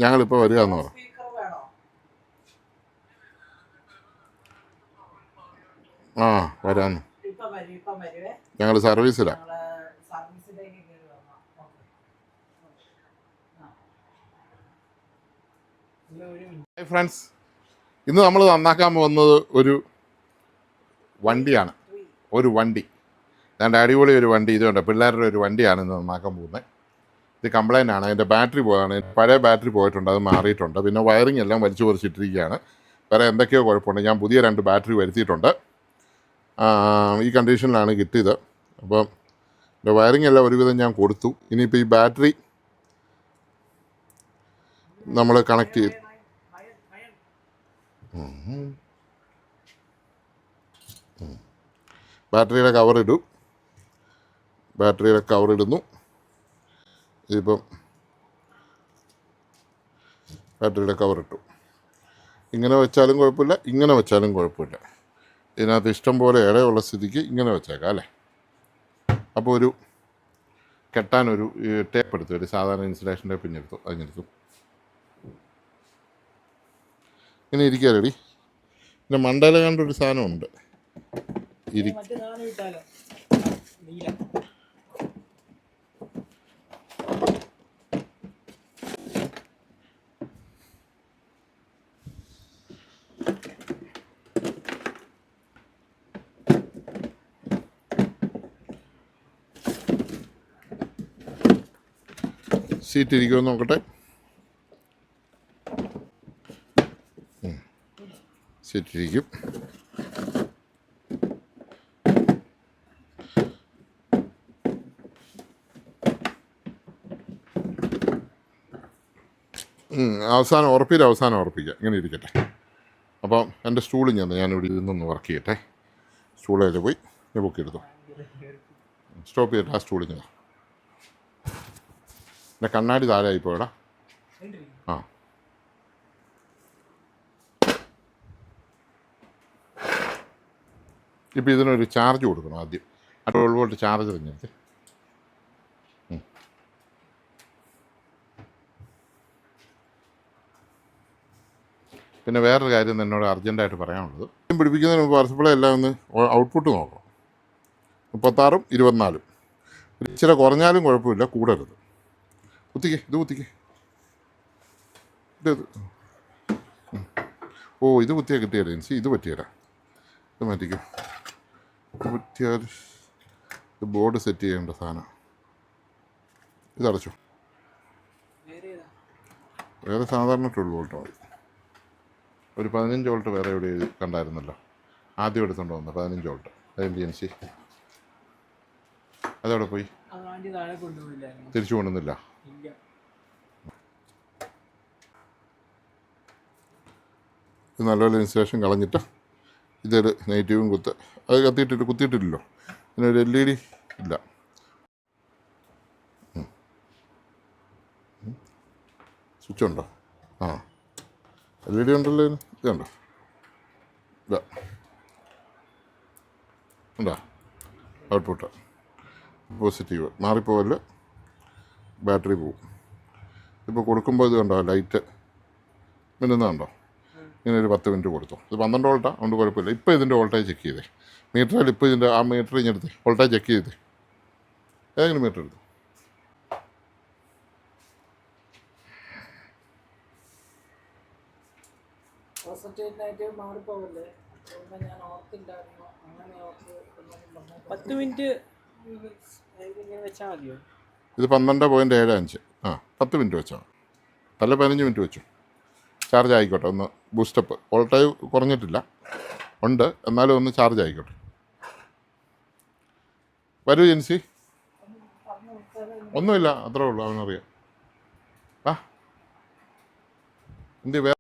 ഞങ്ങളിപ്പോൾ വരിക എന്ന് പറഞ്ഞു. ആ വരാമെന്ന്. ഞങ്ങൾ സർവീസിലാണ്. ഹായ് ഫ്രണ്ട്സ്, ഇന്ന് നമ്മൾ നന്നാക്കാൻ പോകുന്നത് ഒരു വണ്ടിയാണ്. ഒരു വണ്ടി, ഞാൻ അടിപൊളി ഒരു വണ്ടി. ഇതുകൊണ്ട് പിള്ളേരുടെ ഒരു വണ്ടിയാണ് ഇന്ന് നന്നാക്കാൻ പോകുന്നത്. ഇത് കംപ്ലൈൻ്റ് ആണ്, അതിൻ്റെ ബാറ്ററി പോയതാണ്. പഴയ ബാറ്ററി പോയിട്ടുണ്ട്, അത് മാറിയിട്ടുണ്ട്. പിന്നെ വയറിംഗ് എല്ലാം വലിച്ചു പറിച്ചിട്ടിരിക്കുകയാണ്. വേറെ എന്തൊക്കെയോ കുഴപ്പമുണ്ട്. ഞാൻ പുതിയ 2 ബാറ്ററി വരുത്തിയിട്ടുണ്ട്. ഈ കണ്ടീഷനിലാണ് കിട്ടിയത്. അപ്പം എൻ്റെ വയറിംഗ് എല്ലാം ഒരുവിധം ഞാൻ കൊടുത്തു. ഇനിയിപ്പോൾ ഈ ബാറ്ററി നമ്മൾ കണക്ട് ചെയ്ത് ബാറ്ററിയുടെ കവറിടും. ബാറ്ററിയുടെ കവറിടുന്നു. ഇതിപ്പം ബാറ്ററിയുടെ കവറിട്ടു. ഇങ്ങനെ വെച്ചാലും കുഴപ്പമില്ല, ഇങ്ങനെ വെച്ചാലും കുഴപ്പമില്ല. ഇതിനകത്ത് ഇഷ്ടം പോലെ ഇടയുള്ള സ്ഥിതിക്ക് ഇങ്ങനെ വെച്ചേക്കാം അല്ലേ. അപ്പോൾ ഒരു കെട്ടാനൊരു ടേപ്പ് എടുത്തു, ഒരു സാധാരണ ഇൻസുലേഷൻ ടേപ്പ് ഇഞ്ഞെടുത്തു. അതിഞ്ഞെടുത്തു ഇങ്ങനെ ഇരിക്കുക റെഡി. പിന്നെ മണ്ടയില കണ്ടൊരു സാധനമുണ്ട് സീറ്റ് ഇരിക്കുമെന്ന് നോക്കട്ടെ. സീറ്റ് ഇരിക്കും. അവസാനം ഉറപ്പിക്കാം. ഇങ്ങനെ ഇരിക്കട്ടെ. അപ്പം എൻ്റെ സ്റ്റൂളിൽ ഞാനിവിടെ ഇരുന്നൊന്ന് വർക്ക് ചെയ്യട്ടെ. സ്റ്റൂളിൽ പോയി ഞാൻ ബുക്ക് എടുത്തു. സ്റ്റോപ്പ് ചെയ്തിട്ട് ആ സ്റ്റൂളിൽ ഞാൻ എൻ്റെ കണ്ണാടി താഴെ ആയിപ്പോയടാ. ആ ഇപ്പോൾ ഇതിനൊരു ചാർജ് കൊടുക്കണം. ആദ്യം 12 വോൾട്ട് ചാർജ് തിരിഞ്ഞെടുത്ത്. പിന്നെ വേറൊരു കാര്യം എന്നോട് അർജൻറ്റായിട്ട് പറയാനുള്ളത്, പിടിപ്പിക്കുന്നതിന് മുമ്പ് വർഷപ്പിളെ എല്ലാം ഒന്ന് ഔട്ട്പുട്ട് നോക്കണം. 36ഉം 24ഉം ഒരു ഇച്ചിരി കുറഞ്ഞാലും കുഴപ്പമില്ല, കൂടരുത്. കുത്തിക്കേ, ഇത് കുത്തിക്കേ. ഇത് ഇത് കുത്തിയാൽ കിട്ടിയാലേ എനിക്ക് ഇത് പറ്റിയല്ല. ഇത് മാറ്റിക്കും. ഇത് പറ്റിയാൽ ഇത് ബോർഡ് സെറ്റ് ചെയ്യേണ്ട സാധനം. ഇതടച്ചു. വേറെ സാധാരണ 12 വോൾട്ട് മതി. ഒരു 15 വോൾട്ട് വേറെ എവിടെ കണ്ടായിരുന്നല്ലോ, ആദ്യം എടുത്തുകൊണ്ട് വന്നത് 15 വോൾട്ട്. അതിൻ്റെ എൻസി അതവിടെ പോയി, തിരിച്ചു കൊണ്ടുവന്നില്ല. ഇത് നല്ലപോലെ ഇൻസുലേഷൻ കളഞ്ഞിട്ട് ഇതൊരു നെഗറ്റീവും അത് കുത്തിയിട്ടില്ലല്ലോ. ഇതിനൊരു LED ഇല്ല. സ്വിച്ച് ഉണ്ടോ? LED ഉണ്ടല്ലോ. ഇതുണ്ടോ? ഇതാ ഉണ്ടോ ഔട്ട്പുട്ട്? പോസിറ്റീവ്. മാറിപ്പോവല്ല, ബാറ്ററി പോവും. ഇപ്പോൾ കൊടുക്കുമ്പോൾ ഇത് കണ്ടോ, ലൈറ്റ് മിന്നുന്നുണ്ടോ? ഇങ്ങനെ ഒരു 10 മിനിറ്റ് കൊടുത്തു. ഇത് 12 വോൾട്ടാണ്, അതുകൊണ്ട് കുഴപ്പമില്ല. ഇപ്പോൾ ഇതിൻ്റെ വോൾട്ടേജ് ചെക്ക് ചെയ്തേ. മീറ്ററിൽ ഇപ്പോൾ ഇതിൻ്റെ ആ മീറ്റർ ഇങ്ങെടുത്ത് വോൾട്ടേജ് ചെക്ക് ചെയ്തേ. ഏതെങ്കിലും മീറ്റർ എടുത്തു. ഇത് 12.75. 10 മിനിറ്റ് വെച്ചാൽ അല്ല 15 മിനിറ്റ് വെച്ചു. ചാർജ് ആയിക്കോട്ടെ. ഒന്ന് ബൂസ്റ്റപ്പ്. വോൾട്ടേജ് കുറഞ്ഞിട്ടില്ല, ഉണ്ട്, എന്നാലും ഒന്ന് ചാർജ് ആയിക്കോട്ടെ. വരൂ ജെൻസി. ഒന്നുമില്ല, അത്രേ ഉള്ളൂ, അവനറിയാം. എന്ത് വേറെ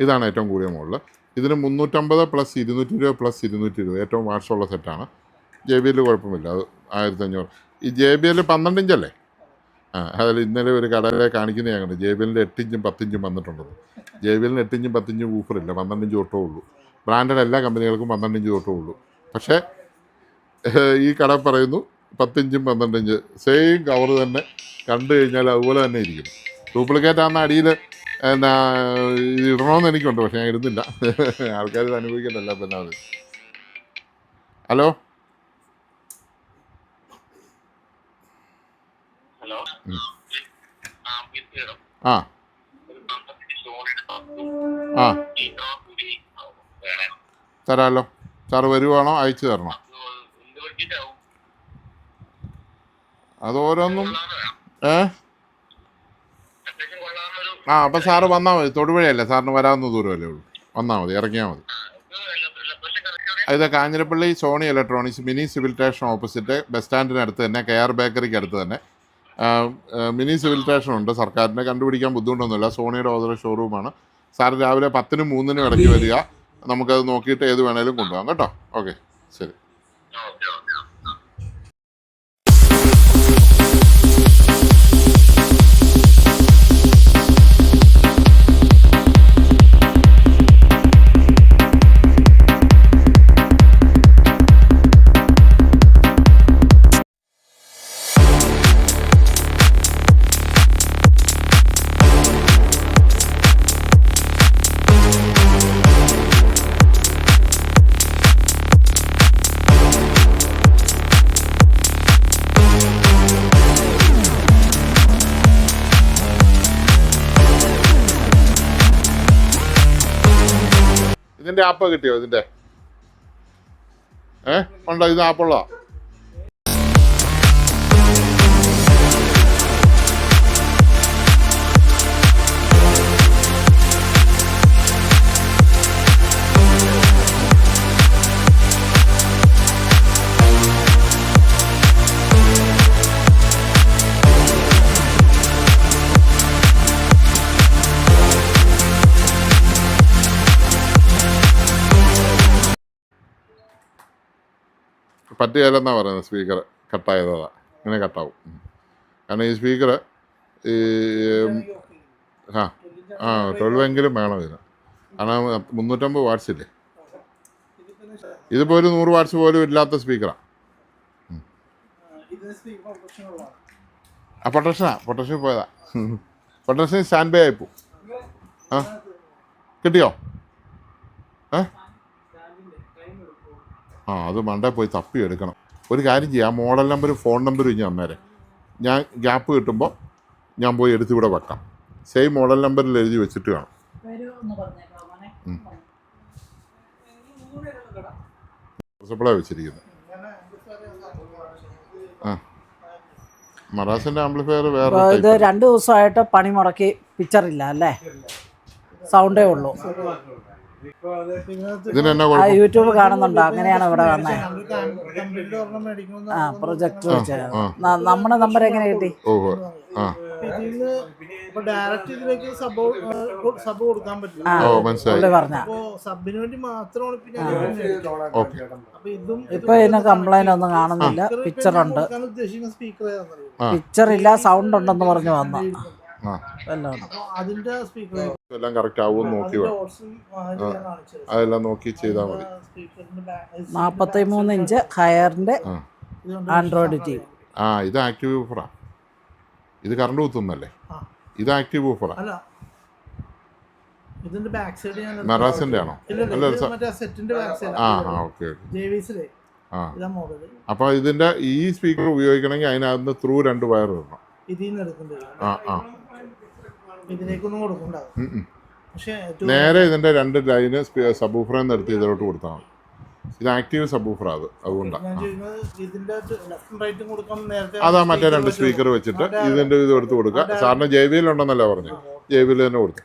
ഇതാണ് ഏറ്റവും കൂടിയ മോഡൽ. ഇതിന് 350 പ്ലസ് 220 പ്ലസ് 220 ഏറ്റവും വാട്സുള്ള സെറ്റാണ്. JBL കുഴപ്പമില്ല, അത് 1500. ഈ JBL 12 ഇഞ്ചല്ലേ? അതിൽ ഇന്നലെ ഒരു കടയിലെ കാണിക്കുന്നത് ഞങ്ങൾ JBLൻ്റെ 8 ഇഞ്ചും 10 ഇഞ്ചും വന്നിട്ടുള്ളത്. JBLന് 8 ഇഞ്ചും 10 ഇഞ്ചും ഊഫറില്ല, 12 ഇഞ്ച് തൊട്ടേ ഉള്ളൂ. ബ്രാൻഡഡ് എല്ലാ കമ്പനികൾക്കും 12 ഇഞ്ച് തൊട്ടേ ഉള്ളൂ. പക്ഷേ ഈ കട പറയുന്നു 10 ഇഞ്ചും 12 ഇഞ്ച് സെയിം കവർ തന്നെ കണ്ടു കഴിഞ്ഞാൽ അതുപോലെ തന്നെ ഇരിക്കും. ഡ്യൂപ്ലിക്കേറ്റ് ആകുന്ന അടിയിൽ എന്നാ ഇത് ഇടണമെന്ന് എനിക്കുണ്ട്, പക്ഷെ ഞാൻ ഇടുന്നില്ല. ആൾക്കാർ ഇത് അനുഭവിക്കണ്ടല്ല. പിന്നെ അത് ഹലോ ആ ആ തരാമല്ലോ. സാറ് വരുവാണോ അയച്ചു തരണോ? അത് ഓരോന്നും അപ്പം സാറ് വന്നാൽ മതി. തൊടുപുഴയല്ലേ, സാറിന് വരാവുന്ന ദൂരമല്ലേ ഉള്ളൂ. വന്നാൽ മതി, ഇറങ്ങിയാൽ മതി. ഇത് Kanjirappally Sony electronics mini civil station opposite bus സ്റ്റാൻഡിനടുത്ത് തന്നെ, KR ബേക്കറിക്ക് അടുത്ത് തന്നെ മിനി സിവിൽ സ്റ്റേഷൻ ഉണ്ട്. സർക്കാരിനെ കണ്ടുപിടിക്കാൻ ബുദ്ധിമുട്ടൊന്നുമില്ല. സോണിയുടെ ഓതർ ഷോറൂമാണ്. സാറ് രാവിലെ 10-നും 3-നും ഇടയ്ക്ക് വരിക. നമുക്കത് നോക്കിയിട്ട് ഏത് വേണേലും കൊണ്ടുപോകാം കേട്ടോ. ഓക്കെ, ശരി. ഇതിൻ്റെ ആപ്പ് കിട്ടിയോ? ഇതിൻ്റെ ഉണ്ടോ? ഇത് ആപ്പുള്ളതാ. പറ്റുകയില്ലെന്നാണ് പറയുന്നത്. സ്പീക്കർ കട്ടായതാ, ഇങ്ങനെ കട്ടാവും. കാരണം ഈ സ്പീക്കർ ഈ 12 എങ്കിലും വേണം ഇതിന്. കാരണം 350 വാട്ട്സ് ഇല്ലേ. ഇതിപ്പോൾ ഒരു 100 വാട്ട്സ് പോലും ഇല്ലാത്ത സ്പീക്കറാണ്. പൊട്ടൻഷൻ പോയതാ. പൊട്ടൻഷൻ സ്റ്റാൻഡ് ബൈ ആയിപ്പോ. കിട്ടിയോ? അത് മണ്ടേ പോയി തപ്പി എടുക്കണം. ഒരു കാര്യം ചെയ്യാം, മോഡൽ നമ്പരും ഫോൺ നമ്പരും ഇനി അന്നേരം ഞാൻ ഗ്യാപ്പ് കിട്ടുമ്പോൾ ഞാൻ പോയി എടുത്ത് ഇവിടെ വെക്കാം. സെയിം മോഡൽ നമ്പറിൽ എഴുതി വെച്ചിട്ട് കാണും. പ്രിൻസിപ്പളാണ് വെച്ചിരിക്കുന്നത്. മറാസിൻ്റെ ആംപ്ലിഫയർ വേറെ. ഇത് 2 ദിവസമായിട്ട് പണി മുടക്കി പിക്ചറില്ല അല്ലേ, സൗണ്ടേ ഉള്ളൂ. യൂട്യൂബ് കാണുന്നുണ്ടോ? അങ്ങനെയാണ് ഇവിടെ വന്നത്. പ്രൊജക്ട് വെച്ച് നമ്മുടെ നമ്പർ എങ്ങനെ കിട്ടി? ഇപ്പൊ ഇതിന് കംപ്ലൈന്റ് ഒന്നും കാണുന്നില്ല. പിക്ചറുണ്ട്, പിക്ചറില്ല, സൗണ്ട് ഉണ്ടെന്ന് പറഞ്ഞു വന്ന എല്ലാം കറക്റ്റ് ആവും നോക്കി അതെല്ലാം നോക്കി ചെയ്താൽ മതി. 43 ഇഞ്ച് ഹയറിന്റെ ആൻഡ്രോയിഡ് TV. ഇത് ആക്റ്റീവ് ഊഫറാ. ഇത് കറണ്ട് കുത്തുന്നല്ലേ? ഇത് ആക്റ്റീവ് ഊഫറാ. മറാസിന്റെ ആണോ? ഓക്കെ. അപ്പൊ ഇതിന്റെ ഈ സ്പീക്കർ ഉപയോഗിക്കണമെങ്കിൽ അതിനകത്ത് ത്രൂ 2 വയർ ഇടണം. നേരെ ഇതിന്റെ 2 ലൈന് സബൂഫറിൽ നിന്ന് എടുത്ത് ഇതിലോട്ട് കൊടുത്താൽ മതി. ഇത് ആക്റ്റീവ് സബൂഫറാ. അതുകൊണ്ടാണ് അതാ മറ്റേ 2 സ്പീക്കർ വെച്ചിട്ട് ഇതിന്റെ ഇത് എടുത്ത് കൊടുക്കുക. സാറിന് JBL ഉണ്ടെന്നല്ല പറഞ്ഞു, JBL തന്നെ കൊടുത്തു.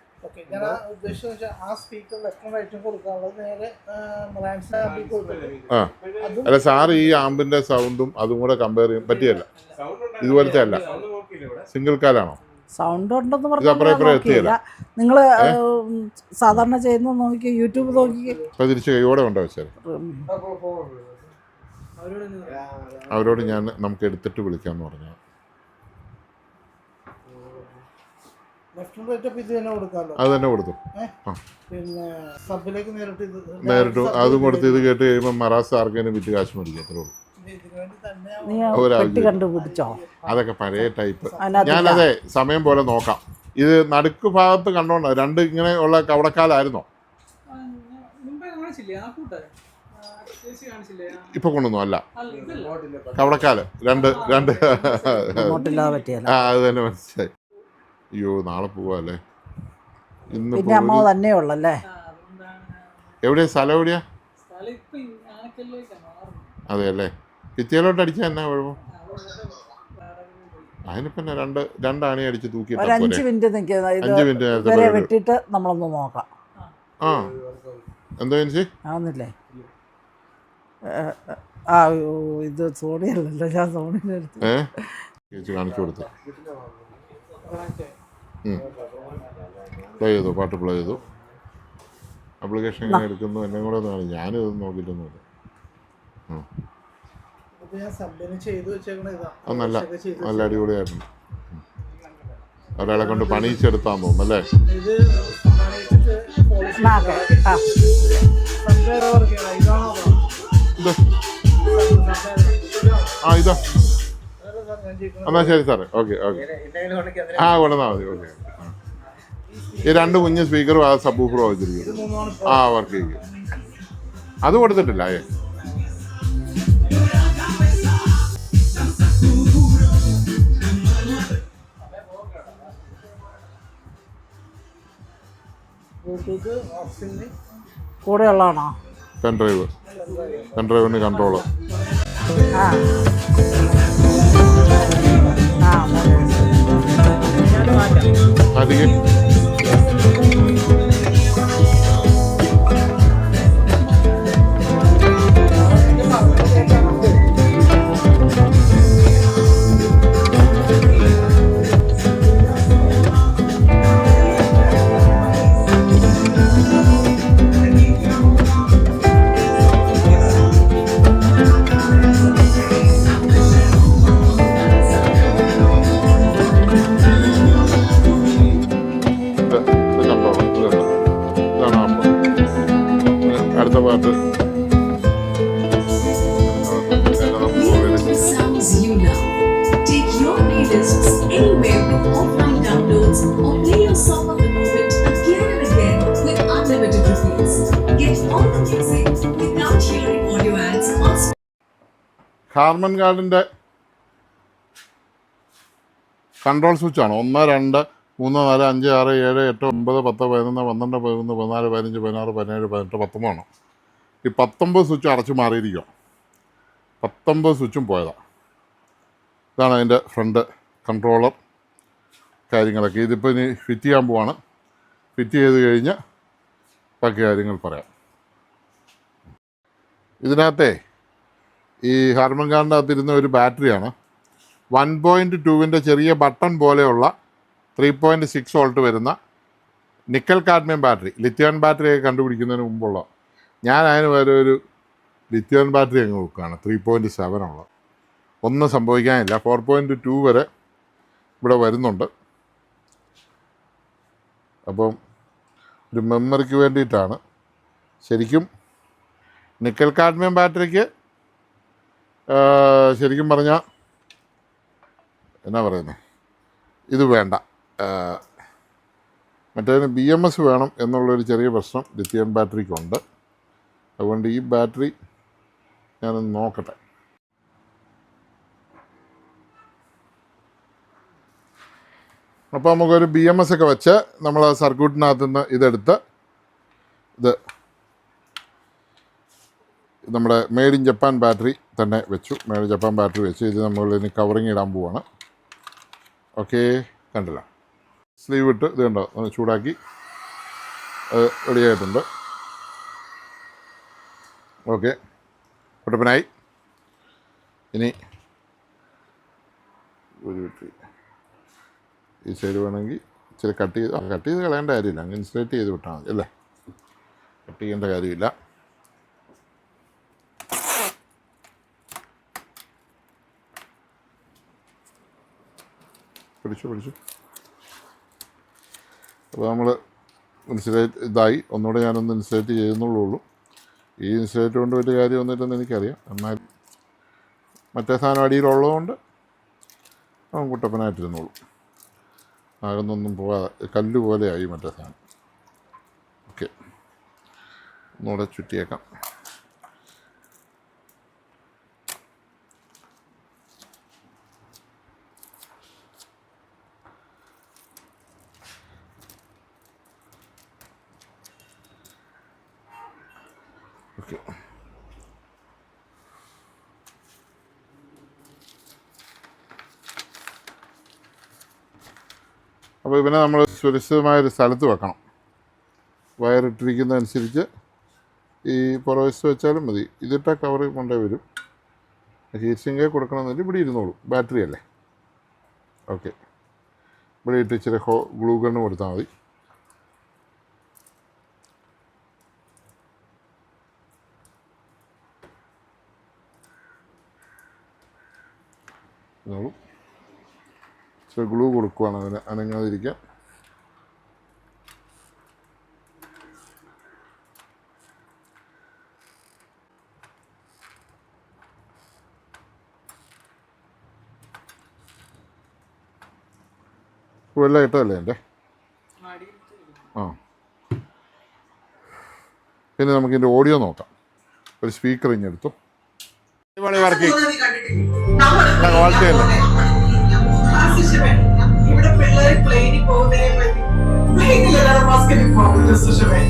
അല്ല സാറ് ഈ ആമ്പിന്റെ സൗണ്ടും അതും കൂടെ കമ്പയർ ചെയ്യാൻ പറ്റിയല്ല. ഇതുപോലത്തെ അല്ല, സിംഗിൾ കാലാണോ? സൗണ്ട് ഉണ്ടെന്ന് പറഞ്ഞില്ല. നിങ്ങള് സാധാരണ ചെയ്യുന്ന നോക്കി, യൂട്യൂബ് നോക്കി. തിരിച്ച് കൈയോടെ കൊണ്ടോ വെച്ചാൽ അവരോട് ഞാൻ നമുക്ക് എടുത്തിട്ട് വിളിക്കാന്ന് പറഞ്ഞു. അത് തന്നെ കൊടുത്തു. നേരിട്ട് അതും കൊടുത്ത് ഇത് കേട്ട് കഴിയുമ്പോൾ മറാസ് ആർക്കേനും വിറ്റ് കാശ് മേടിക്കും. അത്രേ ഉള്ളൂ. നീ ഒരാവശ്യം പെട്ടി കണ്ടുപിടിച്ചോ? അതൊക്കെ പഴയ ടൈപ്പ്. അതിനകത്തില്ല. ഞാനതെ സമയം പോലെ നോക്കാം. ഇത് നടുക്ക് ഭാഗത്ത് കണ്ടോണ്ടോ രണ്ട് ഇങ്ങനെ ഉള്ള കവടക്കാലായിരുന്നോ? ഇപ്പൊ കൊണ്ടുവന്നു അല്ല കവടക്കാല് രണ്ട് രണ്ട് അങ്ങോട്ടില്ലാതെ പറ്റിയല്ല. ആ അത് തന്നെ മനസ്സിലായി. അയ്യോ നാളെ പോവാല്ലേ. ഇന്ന് പിന്നെ അമ്മ തന്നെ ഉള്ളല്ലേ? എവിടെയാ സ്ഥലം എവിടെയാ? അതെ അല്ലേ. ഭിത്തിയിലോട്ട് അടിച്ചാൽ എന്നാ കുഴപ്പം? അതിന് പിന്നെ രണ്ടാണി അടിച്ച് തൂക്കിയിട്ടാ ഒരു 5 പോരെ. മിനിറ്റ് നിൽക്കുന്നത്. 5 മിനിറ്റ് നേരത്തെ ഇവരെ പരിപാടി. വെട്ടിയിട്ട് നമ്മളൊന്ന് നോക്കാം. ആ എന്തോ ചേച്ചി ആവുന്നില്ലേ? ആ ഇത് സോണിയല്ലല്ലോ, ഞാൻ സോണിയുടെ അടുത്ത്. ചേച്ചി കാണിച്ചു കൊടുത്തു. പ്ലേ ചെയ്തു, പാട്ട് പ്ലേ ചെയ്തു. ആപ്ലിക്കേഷൻ എങ്ങനെ എടുക്കുന്നു എന്നെ കൂടെ ഒന്ന് കാണും. ഞാനിതൊന്നും നോക്കിയിട്ടൊന്നുമില്ല. അത് നല്ല അടിപൊളിയായിരുന്നു. ഒരാളെ കൊണ്ട് പണിയിച്ചെടുത്താന്ന് തോന്നുന്നു അല്ലേ? ആ ഇതാ എന്നാ ശരി സാറേ. ഓക്കെ ഓക്കെ ആ കൊണ്ടുവന്നാൽ മതി. ഓക്കെ ഈ 2 കുഞ്ഞ് സ്പീക്കറും ആ സബ്വൂഫറും വെച്ചിരിക്കുന്നു. ആ വർക്ക് ചെയ്യും. അത് കൊടുത്തിട്ടില്ല. കൂടെ ഉള്ളതാണോ? പെൻഡ്രൈവിന് കൺട്രോള്. അധികം ഹാർമൻ കാർഡിൻ്റെ കൺട്രോൾ സ്വിച്ചാണ്. 1 2 3 4 5 6 7 8 9 10 11 12 13 14 15 16 17 18 19 ഈ 19 സ്വിച്ച് അടച്ചു മാറിയിരിക്കുക. 19 സ്വിച്ചും പോയതാണ്. ഇതാണ് അതിൻ്റെ ഫ്രണ്ട് കൺട്രോളർ കാര്യങ്ങളൊക്കെ. ഇതിപ്പോൾ ഇനി ഫിറ്റ് ചെയ്യാൻ പോവാണ്. ഫിറ്റ് ചെയ്ത് കഴിഞ്ഞ് ബാക്കി കാര്യങ്ങൾ പറയാം. ഇതിനകത്തെ ഈ ഹാർമൻ കാറിൻ്റെ അകത്തിരുന്ന ഒരു ബാറ്ററിയാണ്. 1.2 ചെറിയ ബട്ടൺ പോലെയുള്ള 3.6 വോൾട്ട് വരുന്ന നിക്കൽ കാഡ്മിയം ബാറ്ററി. ലിഥിയോൺ ബാറ്ററിയൊക്കെ കണ്ടുപിടിക്കുന്നതിന് മുമ്പുള്ള. ഞാൻ അതിന് വരെ ഒരു ലിഥിയോൺ ബാറ്ററി അങ്ങ് വെക്കുകയാണ്. 3.7 ഉള്ള. ഒന്നും സംഭവിക്കാനില്ല. 4.2 വരെ ഇവിടെ വരുന്നുണ്ട്. അപ്പം ഒരു മെമ്മറിക്ക് വേണ്ടിയിട്ടാണ്. ശരിക്കും നിക്കൽ കാഡ്മിയം ബാറ്ററിക്ക് ശരിക്കും പറഞ്ഞാൽ എന്നാ പറയുന്നത്, ഇത് വേണ്ട. മറ്റേതിന് BMS വേണം എന്നുള്ളൊരു ചെറിയ പ്രശ്നം ലിഥിയം ബാറ്ററിക്കുണ്ട്. അതുകൊണ്ട് ഈ ബാറ്ററി ഞാനൊന്ന് നോക്കട്ടെ. അപ്പോൾ നമുക്കൊരു BMS ഒക്കെ വെച്ച് നമ്മൾ സർക്യൂട്ടിനകത്ത് നിന്ന് ഇതെടുത്ത് ഇത് നമ്മുടെ മെയ്ഡ് ഇൻ ജപ്പാൻ ബാറ്ററി തന്നെ വെച്ചു. മെയ്ഡ് ഇൻ ജപ്പാൻ ബാറ്ററി വെച്ച് ഇത് നമ്മൾ ഇനി കവറിങ് ഇടാൻ പോവാണ്. ഓക്കെ, കണ്ടില്ല സ്ലീവ് ഇട്ട് ഇത് കണ്ടോ ഒന്ന് ചൂടാക്കി റെഡിയായിട്ടുണ്ട്. ഓക്കെ, കുട്ടപ്പനായി. ഇനി ഒരു മിനിറ്റ് ഈ സൈഡ് വേണമെങ്കിൽ ഇച്ചിരി കട്ട് ചെയ്ത് കളയേണ്ട കാര്യമില്ല. അങ്ങ് ഇൻസുലേറ്റ് ചെയ്ത് വിട്ടാൽ മതി അല്ലേ, കട്ട് ചെയ്യേണ്ട കാര്യമില്ല. പിടിച്ചു. അപ്പോൾ നമ്മൾ ഇൻസുലേറ്റ് ഇതായി. ഒന്നുകൂടെ ഞാനൊന്ന് ഇൻസുലേറ്റ് ചെയ്യുന്നുള്ളൂ. ഈ ഇൻസുലേറ്റ് കൊണ്ട് വലിയ കാര്യം ഒന്നുമില്ലെന്ന് എനിക്കറിയാം. എന്നാൽ മറ്റേ സാധനം അടിയിലുള്ളതുകൊണ്ട് അവൻ കുട്ടപ്പനായിട്ടിരുന്നോളും. അകന്നൊന്നും പോകാതെ കല്ല് പോലെയായി മറ്റേ സാധനം. ഓക്കെ, ഒന്നുകൂടെ ചുറ്റിയേക്കാം. ഓക്കെ, അപ്പോൾ ഇവനെ നമ്മൾ സുരക്ഷിതമായൊരു സ്ഥലത്ത് വെക്കണം. വയറിട്ടിരിക്കുന്നതനുസരിച്ച് ഈ പുറവശത്ത് വെച്ചാലും മതി. ഇതിട്ട കവർ കൊണ്ടേ വരും. ഹീറ്റ് സിങ്കേ കൊടുക്കണമെന്നില്ല, ഇവിടെ ഇരുന്നോളൂ, ബാറ്ററി അല്ലേ. ഓക്കെ, ഇവിടെ ഇട്ട് ഇച്ചിരി ഗ്ലൂ ഗണ്ണ് കൊടുത്താൽ മതി. ഇച്ചിരി ഗ്ലൂ കൊടുക്കുവാണ് അതിന് അനങ്ങാതിരിക്കാൻ. എല്ലാം ഇട്ടതല്ലേ എൻ്റെ? ആ, പിന്നെ നമുക്കിതിൻ്റെ ഓഡിയോ നോക്കാം. ഒരു സ്പീക്കർ ഇങ്ങെടുത്തു. വർക്കിംഗ് ക്വാളിറ്റി അല്ലേ? ഇവിടെ പിള്ളേർ പ്ലെയിനിൽ പോകുന്നതിനെ പറ്റി പ്ലെയിനിലല്ലാതെ ബാസ്കറ്റിൽ പോകുന്നത് സുഷമേ.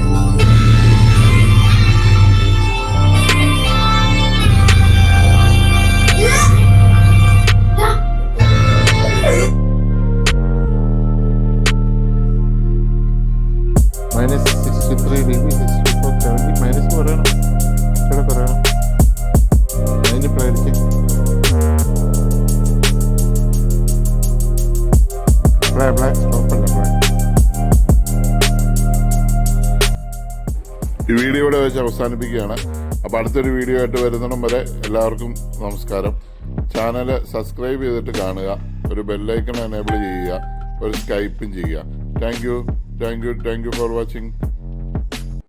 -63 dB, -70 മൈനസ് പറയണം, ഇവിടെ പറയണം. അതിന് പേടിച്ച് ഈ വീഡിയോ ഇവിടെ വെച്ച് അവസാനിപ്പിക്കുകയാണ്. അപ്പോൾ അടുത്തൊരു വീഡിയോ ആയിട്ട് വരുന്നിടം വരെ എല്ലാവർക്കും നമസ്കാരം. ചാനൽ സബ്സ്ക്രൈബ് ചെയ്തിട്ട് കാണുക, ഒരു ബെല്ലൈക്കൺ എനേബിൾ ചെയ്യുക, ഒരു സ്കൈപ്പും ചെയ്യുക. Thank you for watching.